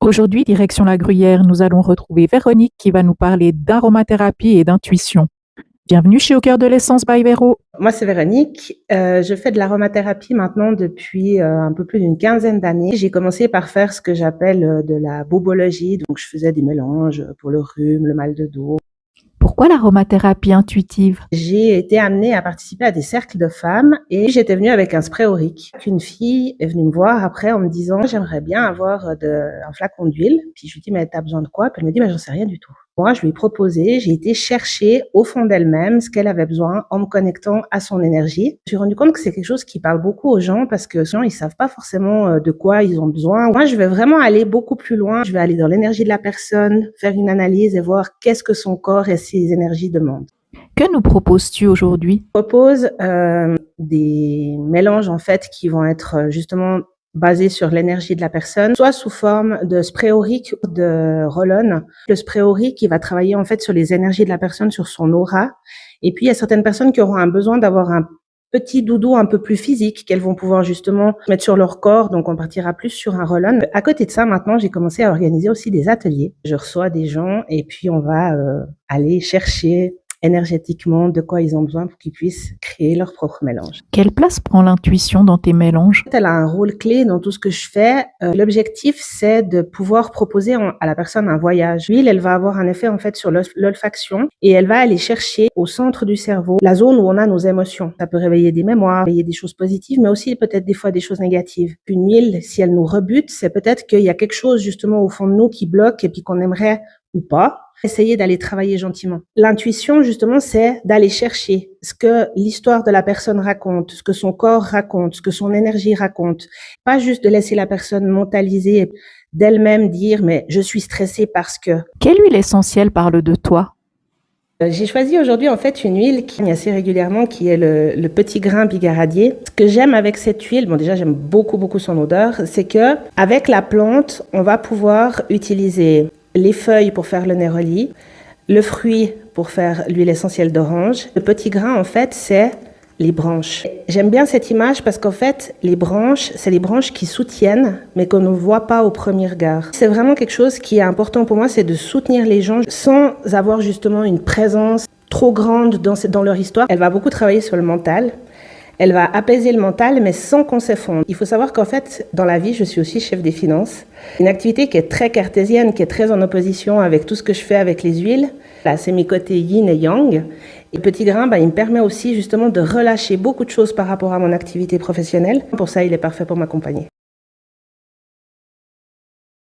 Aujourd'hui, direction la Gruyère, nous allons retrouver Véronique qui va nous parler d'aromathérapie et d'intuition. Bienvenue chez Au cœur de l'essence by Véro. Moi, c'est Véronique. Je fais de l'aromathérapie maintenant depuis un peu plus d'une quinzaine d'années. J'ai commencé par faire ce que j'appelle de la bobologie. Donc, je faisais des mélanges pour le rhume, le mal de dos. Pourquoi l'aromathérapie intuitive? J'ai été amenée à participer à des cercles de femmes et j'étais venue avec un spray aurique. Une fille est venue me voir après en me disant « J'aimerais bien avoir un flacon d'huile. » Puis je lui dis « Mais t'as besoin de quoi ?» Puis elle me dit « J'en sais rien du tout. » Moi, je lui ai proposé, j'ai été chercher au fond d'elle-même ce qu'elle avait besoin en me connectant à son énergie. Je me suis rendu compte que c'est quelque chose qui parle beaucoup aux gens parce que souvent, ils savent pas forcément de quoi ils ont besoin. Moi, je vais vraiment aller beaucoup plus loin. Je vais aller dans l'énergie de la personne, faire une analyse et voir qu'est-ce que son corps et ses énergies demandent. Que nous proposes-tu aujourd'hui? Je propose des mélanges en fait qui vont être justement basé sur l'énergie de la personne, soit sous forme de spray aurique ou de roll-on. Le spray aurique, il va travailler en fait sur les énergies de la personne, sur son aura. Et puis, il y a certaines personnes qui auront un besoin d'avoir un petit doudou un peu plus physique qu'elles vont pouvoir justement mettre sur leur corps. Donc, on partira plus sur un roll-on. À côté de ça, maintenant, j'ai commencé à organiser aussi des ateliers. Je reçois des gens et puis on va aller chercher énergétiquement de quoi ils ont besoin pour qu'ils puissent créer leur propre mélange. Quelle place prend l'intuition dans tes mélanges? Elle a un rôle clé dans tout ce que je fais. L'objectif, c'est de pouvoir proposer à la personne un voyage. L'huile, elle va avoir un effet en fait sur l'olfaction et elle va aller chercher au centre du cerveau la zone où on a nos émotions. Ça peut réveiller des mémoires, réveiller des choses positives, mais aussi peut-être des fois des choses négatives. Une huile, si elle nous rebute, c'est peut-être qu'il y a quelque chose justement au fond de nous qui bloque et puis qu'on aimerait ou pas. Essayer d'aller travailler gentiment. L'intuition, justement, c'est d'aller chercher ce que l'histoire de la personne raconte, ce que son corps raconte, ce que son énergie raconte. Pas juste de laisser la personne mentaliser, d'elle-même dire « mais je suis stressée parce que… » Quelle huile essentielle parle de toi? J'ai choisi aujourd'hui en fait une huile qui assez régulièrement, qui est le petit grain bigaradier. Ce que j'aime avec cette huile, bon déjà j'aime beaucoup son odeur, c'est que avec la plante, on va pouvoir utiliser les feuilles pour faire le néroli, le fruit pour faire l'huile essentielle d'orange. Le petit grain, en fait, c'est les branches. J'aime bien cette image parce qu'en fait, les branches, c'est les branches qui soutiennent, mais qu'on ne voit pas au premier regard. C'est vraiment quelque chose qui est important pour moi, c'est de soutenir les gens sans avoir justement une présence trop grande dans leur histoire. Elle va beaucoup travailler sur le mental. Elle va apaiser le mental, mais sans qu'on s'effondre. Il faut savoir qu'en fait, dans la vie, je suis aussi chef des finances. Une activité qui est très cartésienne, qui est très en opposition avec tout ce que je fais avec les huiles. Là, c'est mes côtés yin et yang. Et petit grain, il me permet aussi justement de relâcher beaucoup de choses par rapport à mon activité professionnelle. Pour ça, il est parfait pour m'accompagner.